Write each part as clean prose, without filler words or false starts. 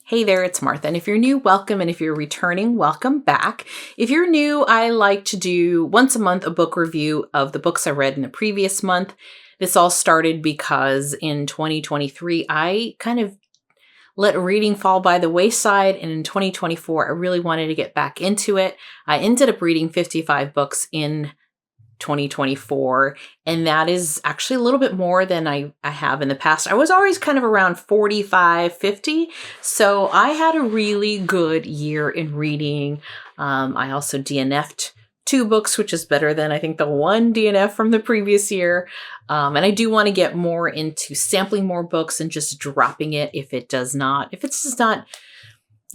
Hey there, it's Martha. And if you're new, welcome. And if you're returning, welcome back. If you're new, I like to do once a month a book review of the books I read in the previous month. This all started because in 2023, I kind of let reading fall by the wayside. And in 2024, I really wanted to get back into it. I ended up reading 55 books in 2024, and that is actually a little bit more than I have in the past. I was always kind of around 45, 50, so I had a really good year in reading. I also DNF'd 2 books, which is better than I think the 1 DNF from the previous year. And I do want to get more into sampling more books and just dropping it if it's just not,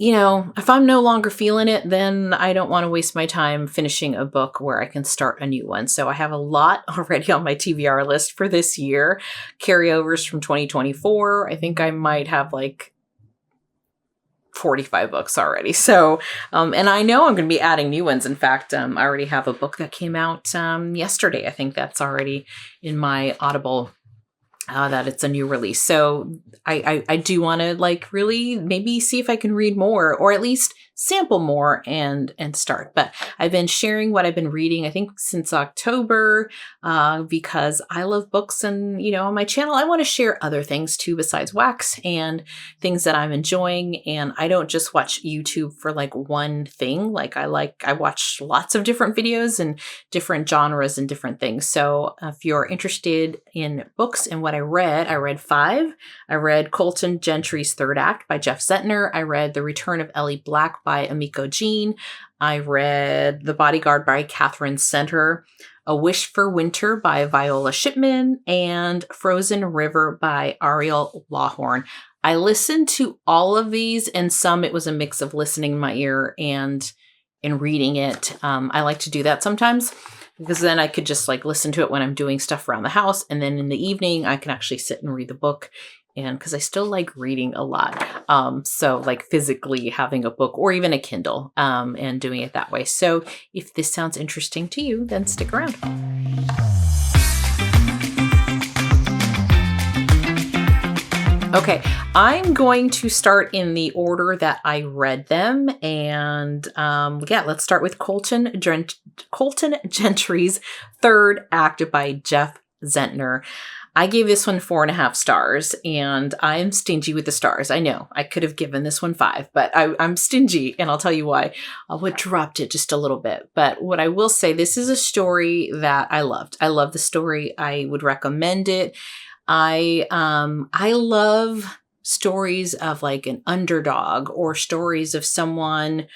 if I'm no longer feeling it, then I don't want to waste my time finishing a book where I can start a new one. So I have a lot already on my TBR list for this year. Carryovers from 2024. I think I might have like 45 books already. So, and I know I'm going to be adding new ones. In fact, I already have a book that came out yesterday. I think that's already in my Audible. That it's a new release. So I do want to like really maybe see if I can read more or at least sample more and start. But I've been sharing what I've been reading, I think since October, because I love books and, on my channel, I want to share other things too besides wax and things that I'm enjoying. And I don't just watch YouTube for like one thing. I watch lots of different videos and different genres and different things. So if you're interested in books and what I read 5. I read Colton, Gentry's Third Act by Jeff Zentner. I read The Return of Ellie Black by Emiko Jean. I read The Bodyguard by Katherine Center. A Wish for Winter by Viola Shipman. And Frozen River by Ariel Lawhon. I listened to all of these, and some it was a mix of listening in my ear and reading it. I like to do that sometimes, because then I could just like listen to it when I'm doing stuff around the house. And then in the evening, I can actually sit and read the book. And because I still like reading a lot. So like physically having a book or even a Kindle and doing it that way. So if this sounds interesting to you, then stick around. Okay, I'm going to start in the order that I read them. And let's start with Colton Gentry's Third Act by Jeff Zentner. I gave this one 4.5 stars, and I'm stingy with the stars. I know I could have given this one 5, but I'm stingy, and I'll tell you why. I would dropped it just a little bit. But what I will say, this is a story that I loved. I love the story. I would recommend it. I love stories of like an underdog or stories of someone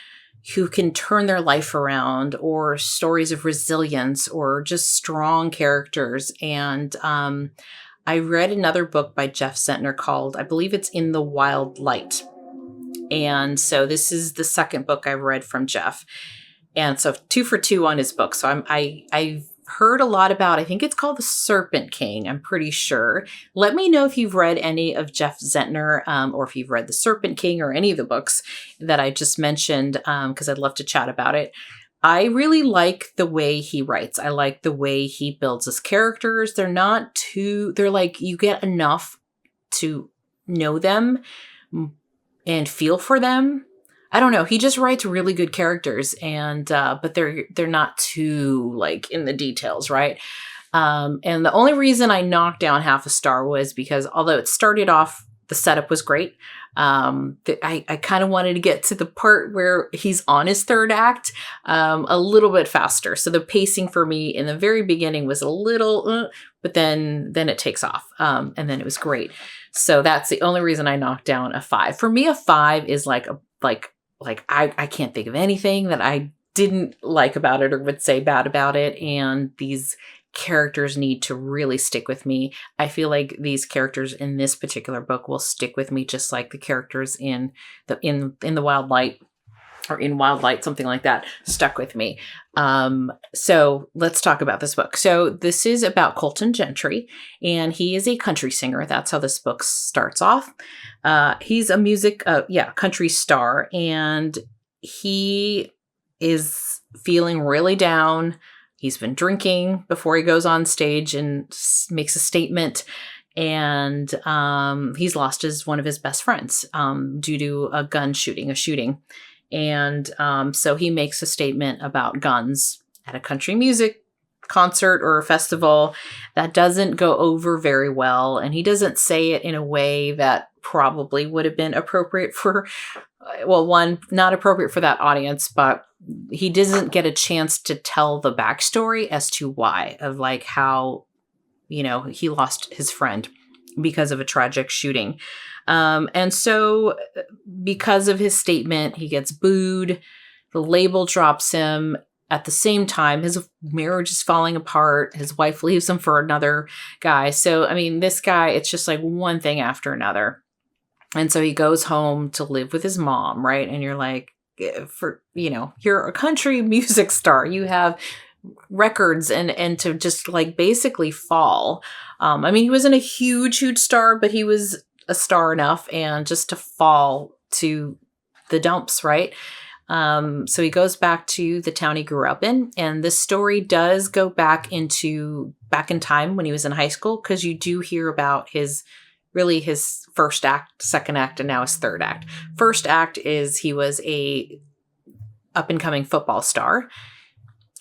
who can turn their life around or stories of resilience or just strong characters. And I read another book by Jeff Zentner called, I believe it's In the Wild Light. And so this is the second book I've read from Jeff. And so 2 for 2 on his book. So I've heard a lot about, I think it's called The Serpent King, I'm pretty sure. Let me know if you've read any of Jeff Zentner or if you've read The Serpent King or any of the books that I just mentioned, because I'd love to chat about it. I really like the way he writes. I like the way he builds his characters. They're like, you get enough to know them and feel for them. I don't know. He just writes really good characters, and but they're not too like in the details, right? And the only reason I knocked down 0.5 star was because although it started off, the setup was great. I kind of wanted to get to the part where he's on his third act a little bit faster. So the pacing for me in the very beginning was a little, but then it takes off, and then it was great. So that's the only reason I knocked down a 5. For me, a 5 is like I can't think of anything that I didn't like about it or would say bad about it. And these characters need to really stick with me. I feel like these characters in this particular book will stick with me just like the characters in the Wild Light or in Wild Light, something like that, stuck with me. So let's talk about this book. So this is about Colton Gentry, and he is a country singer. That's how this book starts off. He's a country star, and he is feeling really down. He's been drinking before he goes on stage and makes a statement. and he's lost one of his best friends due to a shooting. And so he makes a statement about guns at a country music concert or a festival that doesn't go over very well. And he doesn't say it in a way that probably would have been appropriate for, one, not appropriate for that audience, but he doesn't get a chance to tell the backstory as to why, of like how, he lost his friend because of a tragic shooting. And so because of his statement, he gets booed. The label drops him. At the same time, his marriage is falling apart. His wife leaves him for another guy. So, this guy, it's just like one thing after another. And so he goes home to live with his mom, right? And you're like, you're a country music star. You have records and to just like basically fall. He wasn't a huge star, but he was a star enough, and just to fall to the dumps, right? So he goes back to the town he grew up in, and this story does go back in time when he was in high school, because you do hear about his first act, second act, and now his third act. First act is he was a up and coming football star,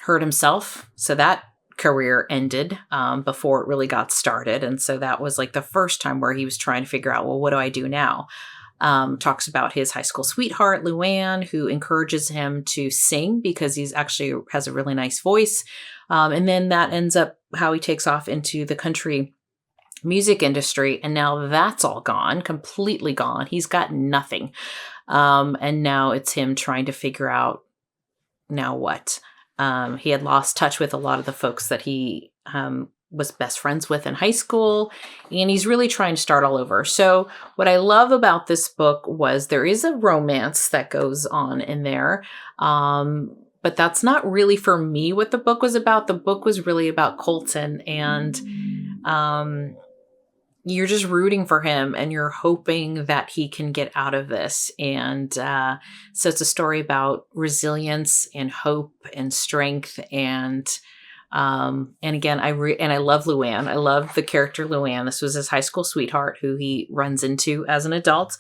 hurt himself, so that career ended before it really got started, and so that was like the first time where he was trying to figure out, well, what do I do now? Talks about his high school sweetheart, Luann, who encourages him to sing because he's actually has a really nice voice. And then that ends up how he takes off into the country music industry. And now that's all gone, completely gone. He's got nothing. And now it's him trying to figure out now what. He had lost touch with a lot of the folks that he was best friends with in high school, and he's really trying to start all over. So what I love about this book was there is a romance that goes on in there, but that's not really for me what the book was about. The book was really about Colton, and you're just rooting for him, and you're hoping that he can get out of this. And so it's a story about resilience and hope and strength, and again, I love Luann. I love the character Luann. This was his high school sweetheart who he runs into as an adult.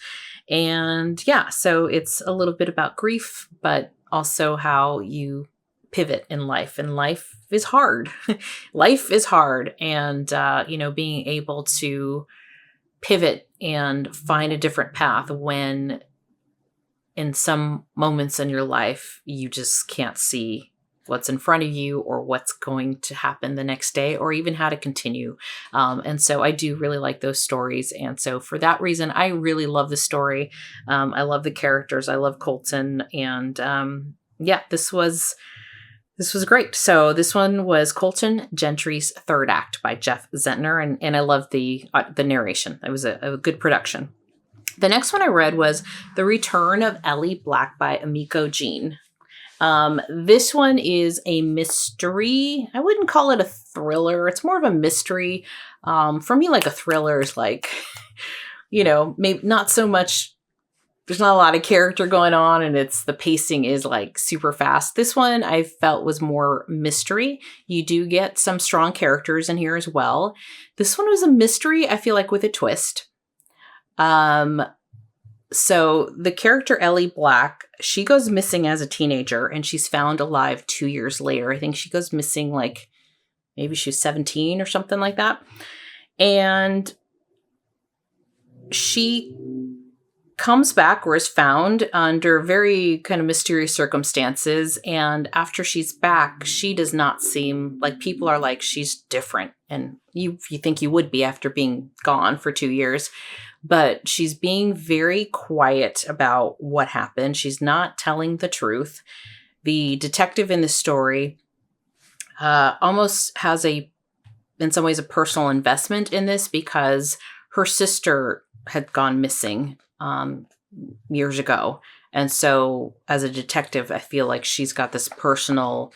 And yeah, so it's a little bit about grief, but also how you pivot in life. And life is hard. Life is hard. And, being able to pivot and find a different path when in some moments in your life, you just can't see what's in front of you or what's going to happen the next day or even how to continue. And so I do really like those stories. And so for that reason, I really love the story. I love the characters. I love Colton. And this was great. So this one was Colton Gentry's third act by Jeff Zentner. And I love the narration. It was a good production. The next one I read was The Return of Ellie Black by Emiko Jean. This one is a mystery. I wouldn't call it a thriller. It's more of a mystery. For me, like a thriller is like, maybe not so much. There's not a lot of character going on, and the pacing is like super fast. This one I felt was more mystery. You do get some strong characters in here as well. This one was a mystery, I feel like, with a twist. So the character Ellie Black, she goes missing as a teenager, and she's found alive 2 years later. I think she goes missing like maybe she was 17 or something like that. And she comes back or is found under very kind of mysterious circumstances. And after she's back, she does not seem like people are like, she's different. And you think you would be after being gone for 2 years. But she's being very quiet about what happened. She's not telling the truth. The detective in the story almost has in some ways, a personal investment in this because her sister had gone missing years ago. And so as a detective, I feel like she's got this personal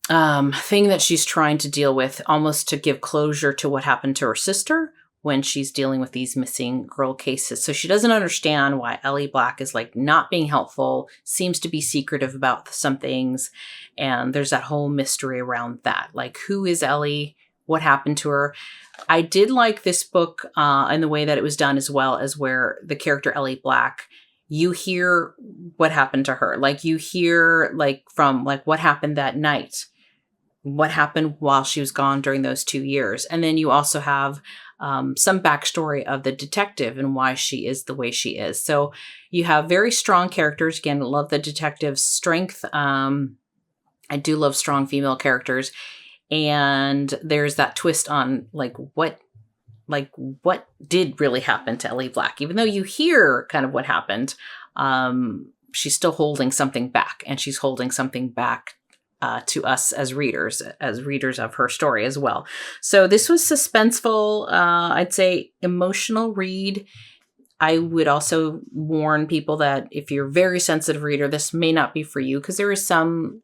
thing that she's trying to deal with, almost to give closure to what happened to her sister when she's dealing with these missing girl cases. So she doesn't understand why Ellie Black is like not being helpful, seems to be secretive about some things. And there's that whole mystery around that. Like, who is Ellie? what happened to her. I did like this book in the way that it was done, as well as where the character Ellie Black, you hear what happened to her. Like you hear like from like what happened that night, what happened while she was gone during those 2 years. And then you also have some backstory of the detective and why she is the way she is. So you have very strong characters. Again, love the detective's strength. I do love strong female characters. And there's that twist on what did really happen to Ellie Black. Even though you hear kind of what happened, she's still holding something back, and she's holding something back to us as readers of her story as well. So this was suspenseful, I'd say emotional read. I would also warn people that if you're a very sensitive reader, this may not be for you, because there is some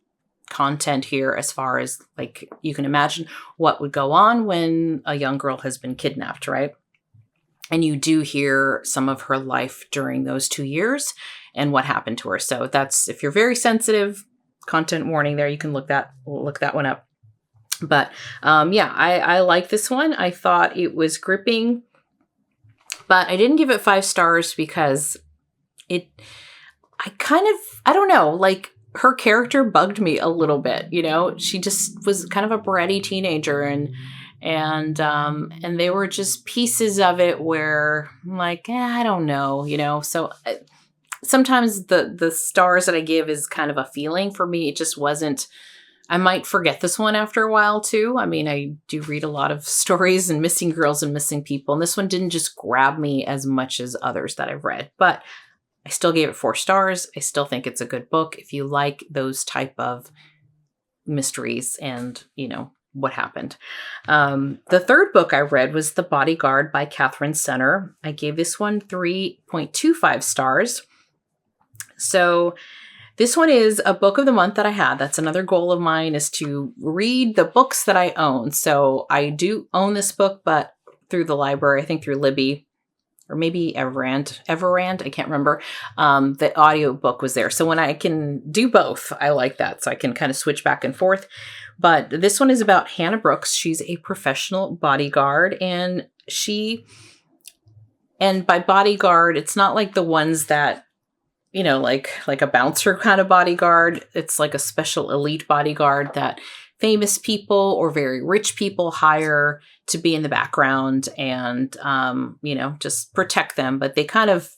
content here as far as like you can imagine what would go on when a young girl has been kidnapped, right? And you do hear some of her life during those 2 years and what happened to her. So that's, if you're very sensitive, content warning there, you can look that one up. But I like this one. I thought it was gripping, but I didn't give it 5 stars because I don't know, like her character bugged me a little bit. You know, she just was kind of a bratty teenager, and there were just pieces of it where I'm like, I don't know, you know. So sometimes the stars that I give is kind of a feeling for me. It just wasn't. I might forget this one after a while too. I mean, I do read a lot of stories and missing girls and missing people, and this one didn't just grab me as much as others that I've read, but I still gave it 4 stars. I still think it's a good book if you like those type of mysteries and, you know, what happened. The third book I read was The Bodyguard by Katherine Center. I gave this one 3.25 stars. So this one is a book of the month that I had. That's another goal of mine, is to read the books that I own. So I do own this book, but through the library, I think through Libby, or maybe Everand, I can't remember. The audio book was there. So when I can do both, I like that. So I can kind of switch back and forth. But this one is about Hannah Brooks. She's a professional bodyguard, and by bodyguard, it's not like the ones that, you know, like a bouncer kind of bodyguard. It's like a special elite bodyguard that famous people or very rich people hire to be in the background and, you know, just protect them. But they kind of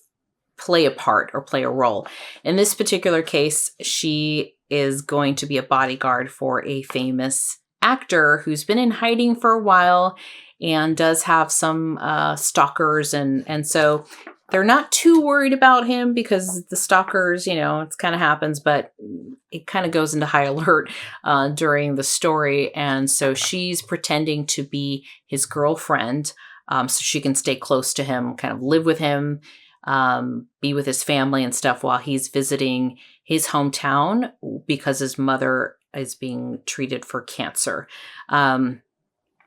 play a part or play a role. In this particular case, she is going to be a bodyguard for a famous actor who's been in hiding for a while and does have some stalkers. And so they're not too worried about him because the stalkers, you know, it kind of happens, but it kind of goes into high alert during the story. And so she's pretending to be his girlfriend so she can stay close to him, kind of live with him, be with his family and stuff while he's visiting his hometown because his mother is being treated for cancer. And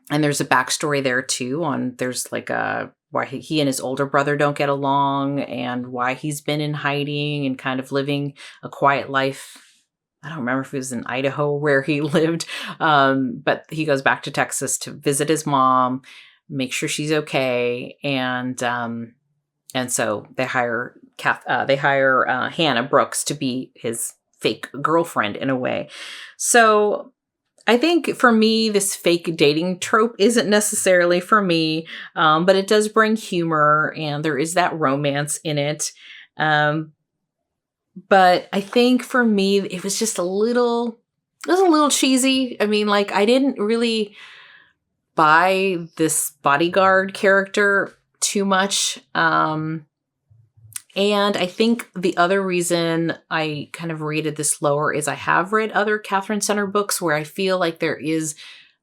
there's a backstory there too there's like why he and his older brother don't get along and why he's been in hiding and kind of living a quiet life. I don't remember if it was in Idaho where he lived, but he goes back to Texas to visit his mom, make sure she's okay. And so they hire Hannah Brooks to be his fake girlfriend in a way. So I think for me, this fake dating trope isn't necessarily for me, but it does bring humor and there is that romance in it. But I think for me, it was just a little cheesy. I mean, like I didn't really buy this bodyguard character too much. And I think the other reason I kind of rated this lower is I have read other Katherine Center books where I feel like there is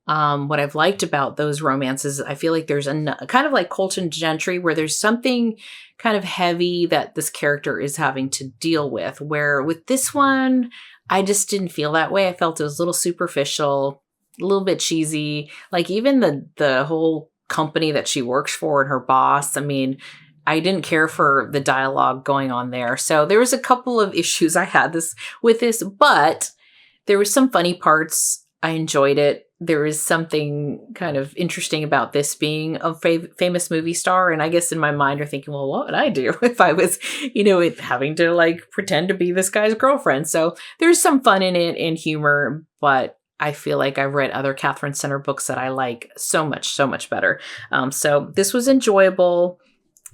what I've liked about those romances. I feel like there's kind of like Colton Gentry, where there's something kind of heavy that this character is having to deal with, where with this one, I just didn't feel that way. I felt it was a little superficial, a little bit cheesy. Like even the whole company that she works for and her boss, I mean, I didn't care for the dialogue going on there. So there was a couple of issues I had with this, but there were some funny parts. I enjoyed it. There is something kind of interesting about this being a famous movie star. And I guess in my mind you're thinking, well, what would I do if I was, having to like pretend to be this guy's girlfriend? So there's some fun in it and humor, but I feel like I've read other Katherine Center books that I like so much better. So this was enjoyable,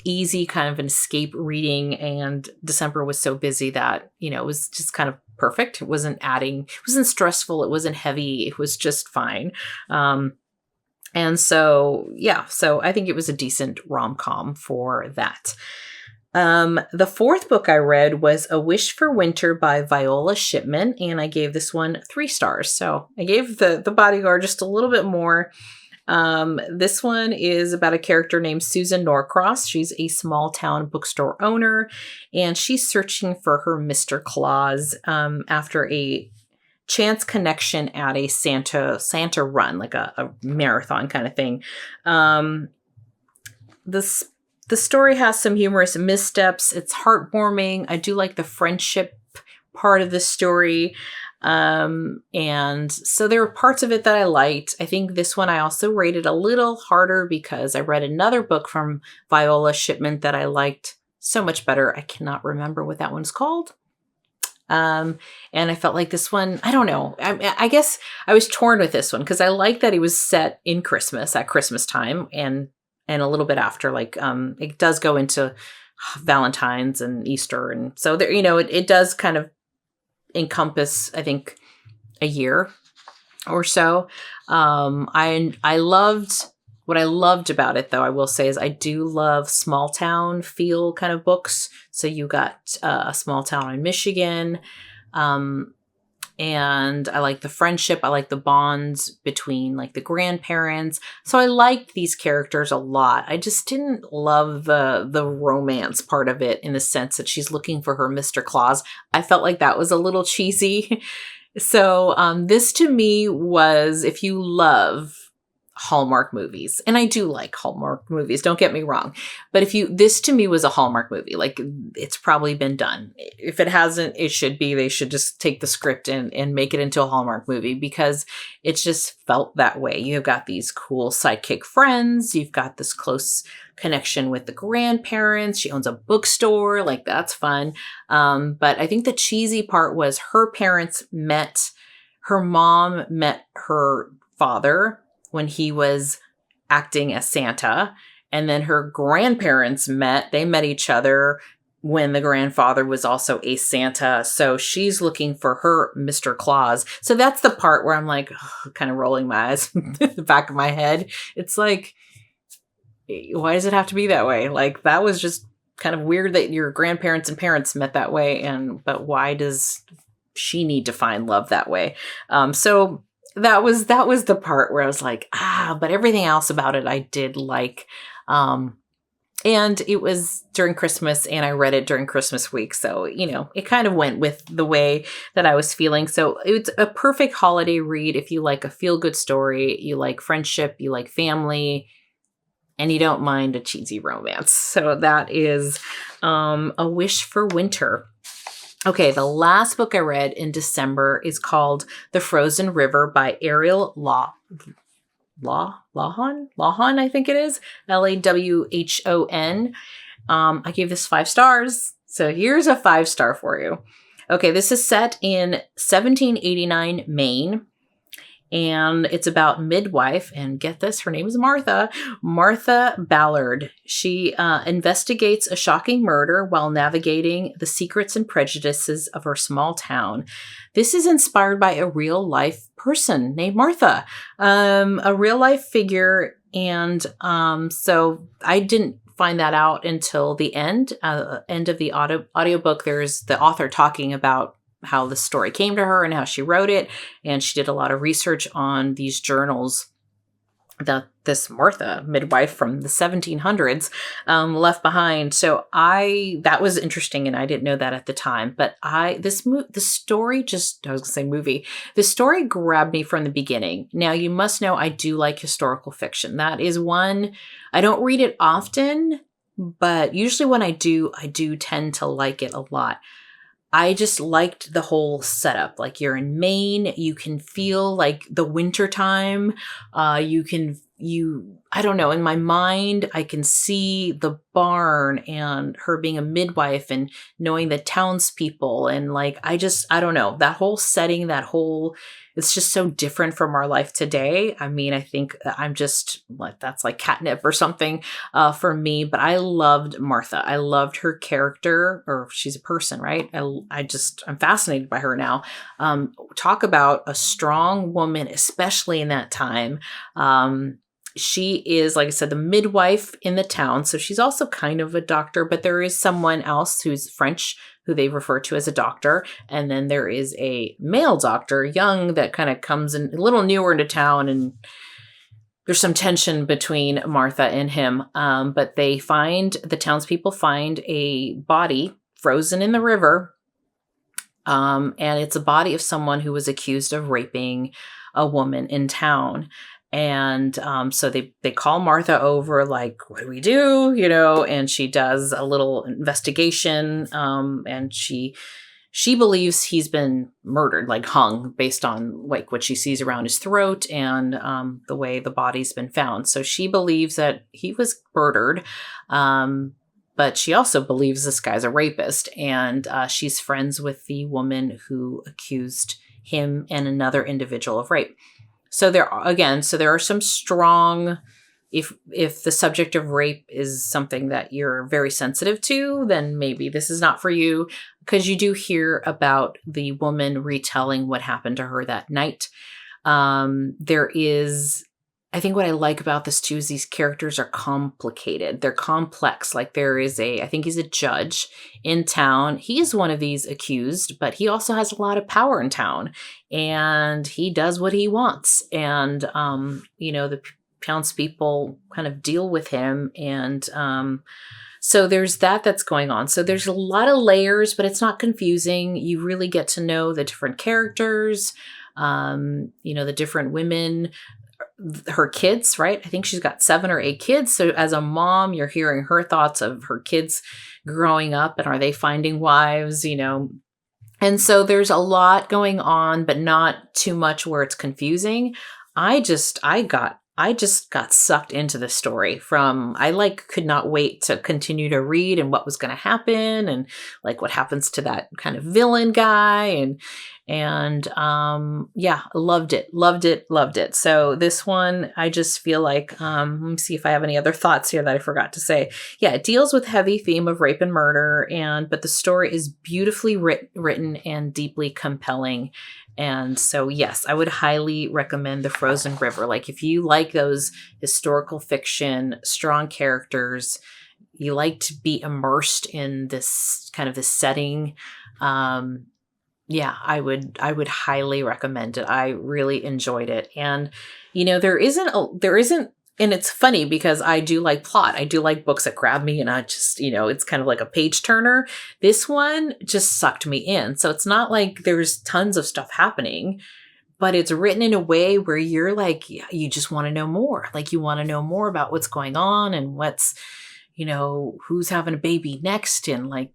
easy, kind of an escape reading. And December was so busy that, it was just kind of perfect. It wasn't stressful. It wasn't heavy. It was just fine. And so I think it was a decent rom-com for that. The fourth book I read was A Wish for Winter by Viola Shipman, and I gave this one 3 stars. So I gave the Bodyguard just a little bit more. This one is about a character named Susan Norcross. She's a small town bookstore owner, and she's searching for her Mr. Claus after a chance connection at a Santa run, like a marathon kind of thing. The story has some humorous missteps. It's heartwarming. I do like the friendship part of the story. And so there were parts of it that I liked. I think this one I also rated a little harder because I read another book from Viola Shipman that I liked so much better. I cannot remember what that one's called. And I felt like this one, I don't know. I guess I was torn with this one because I like that it was set in Christmas, at Christmas time, and a little bit after, like, it does go into Valentine's and Easter. And so there, it does kind of encompass, I think, a year or so. I loved what I loved about it, though, I will say, is I do love small town feel kind of books. So you got a small town in Michigan. And I like the friendship. I like the bonds between like the grandparents. So I liked these characters a lot. I just didn't love the romance part of it, in the sense that she's looking for her Mr. Claus. I felt like that was a little cheesy. So this to me was, if you love Hallmark movies, and I do like Hallmark movies, don't get me wrong, but this to me was a Hallmark movie. Like, it's probably been done. If it hasn't, it should be. They should just take the script and make it into a Hallmark movie, because it just felt that way. You've got these cool sidekick friends. You've got this close connection with the grandparents. She owns a bookstore. Like, that's fun. But I think the cheesy part was her mom met her father when he was acting as Santa. And then her grandparents met each other when the grandfather was also a Santa. So she's looking for her Mr. Claus. So that's the part where I'm like, kind of rolling my eyes in the back of my head. It's like, why does it have to be that way? Like, that was just kind of weird that your grandparents and parents met that way. But why does she need to find love that way? So that was the part where I was like, but everything else about it I did like. And it was during Christmas, and I read it during Christmas week. So, it kind of went with the way that I was feeling. So it's a perfect holiday read if you like a feel-good story, you like friendship, you like family, and you don't mind a cheesy romance. So that is A Wish for Winter. Okay, the last book I read in December is called The Frozen River by Ariel Lawhon, I think it is. Lawhon. I gave this 5 stars. So here's a 5-star for you. Okay, this is set in 1789 Maine. And it's about midwife, and get this, her name is Martha Ballard. She investigates a shocking murder while navigating the secrets and prejudices of her small town. This is inspired by a real-life person named Martha, a real-life figure, and so I didn't find that out until the end of the audiobook. There's the author talking about how the story came to her and how she wrote it. And she did a lot of research on these journals that this Martha, midwife from the 1700s, left behind. So that was interesting, and I didn't know that at the time. But the story grabbed me from the beginning. Now, you must know I do like historical fiction. That is one, I don't read it often, but usually when I do tend to like it a lot. I just liked the whole setup. Like, you're in Maine, you can feel like the winter time. I don't know, in my mind, I can see the barn and her being a midwife and knowing the townspeople. And like, I don't know, that whole setting, it's just so different from our life today. I mean, I think I'm just like, that's like catnip or something for me, but I loved Martha. I loved her character, or she's a person, right? I'm fascinated by her now. Talk about a strong woman, especially in that time. She is, like I said, the midwife in the town. So she's also kind of a doctor, but there is someone else who's French who they refer to as a doctor. And then there is a male doctor, young, that kind of comes in a little newer into town, and there's some tension between Martha and him. But the townspeople find a body frozen in the river. And it's a body of someone who was accused of raping a woman in town. And so they call Martha over, like, what do we do? And she does a little investigation, and she believes he's been murdered, like hung, based on like what she sees around his throat and the way the body's been found. So she believes that he was murdered, but she also believes this guy's a rapist, and she's friends with the woman who accused him and another individual of rape. So there are some strong, if the subject of rape is something that you're very sensitive to, then maybe this is not for you, because you do hear about the woman retelling what happened to her that night. I think what I like about this too is these characters are complicated. They're complex. Like, there is I think he's a judge in town. He is one of these accused, but he also has a lot of power in town, and he does what he wants. And, the townspeople kind of deal with him. And, so there's that's going on. So there's a lot of layers, but it's not confusing. You really get to know the different characters, the different women, her kids, right? I think she's got 7 or 8 kids. So as a mom, you're hearing her thoughts of her kids growing up, and are they finding wives, And so there's a lot going on, but not too much where it's confusing. I just got sucked into the story could not wait to continue to read and what was going to happen, and like what happens to that kind of villain guy, and loved it. So this one, I just feel like, let me see if I have any other thoughts here that I forgot to say. Yeah, it deals with heavy theme of rape and murder, but the story is beautifully written and deeply compelling. And so, yes, I would highly recommend The Frozen River. Like, if you like those historical fiction, strong characters, you like to be immersed in this kind of this setting, I would highly recommend it. I really enjoyed it. And, there isn't, and it's funny because I do like plot. I do like books that grab me, and I just, it's kind of like a page turner. This one just sucked me in. So it's not like there's tons of stuff happening, but it's written in a way where you're like, you just want to know more. Like, you want to know more about what's going on and what's, who's having a baby next, and like,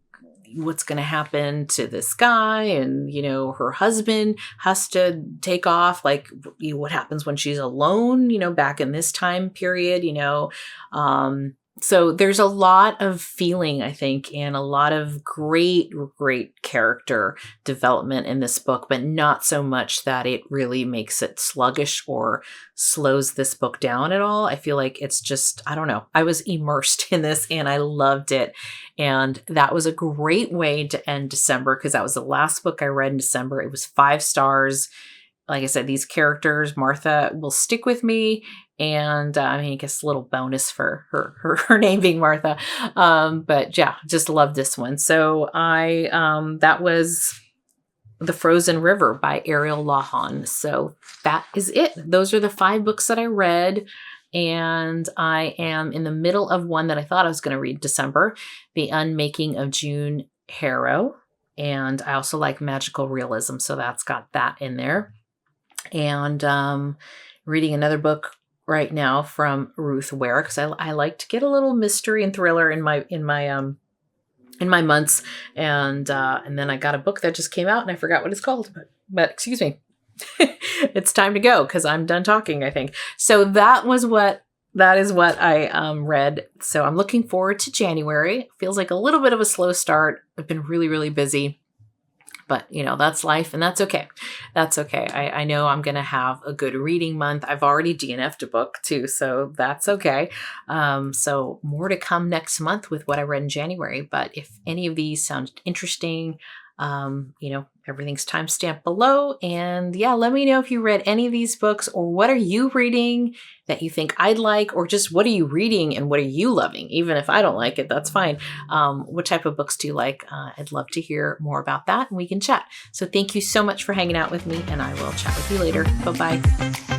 what's going to happen to this guy, and her husband has to take off, like, what happens when she's alone, back in this time period, so there's a lot of feeling, I think, and a lot of great character development in this book, but not so much that it really makes it sluggish or slows this book down at all. I feel like it's just, I don't know. I was immersed in this and I loved it. And that was a great way to end December, because that was the last book I read in December. It was 5 stars. Like I said, these characters, Martha, will stick with me. And I guess a little bonus for her name being Martha. But yeah, just love this one. So that was The Frozen River by Ariel Lawhon. So that is it. Those are the 5 books that I read. And I am in the middle of one that I thought I was going to read December, The Unmaking of June Harrow. And I also like magical realism, so that's got that in there. And reading another book right now from Ruth Ware, because I like to get a little mystery and thriller in my in my months. And then I got a book that just came out and I forgot what it's called, but excuse me. It's time to go because I'm done talking, I think. So that is what I read. So I'm looking forward to January. Feels like a little bit of a slow start. I've been really, really busy. But, that's life, and that's okay. That's okay. I know I'm going to have a good reading month. I've already DNF'd a book, too, so that's okay. So more to come next month with what I read in January. But if any of these sound interesting, everything's timestamped below. And yeah, let me know if you read any of these books, or what are you reading that you think I'd like, or just what are you reading and what are you loving? Even if I don't like it, that's fine. What type of books do you like? I'd love to hear more about that, and we can chat. So thank you so much for hanging out with me, and I will chat with you later. Bye-bye.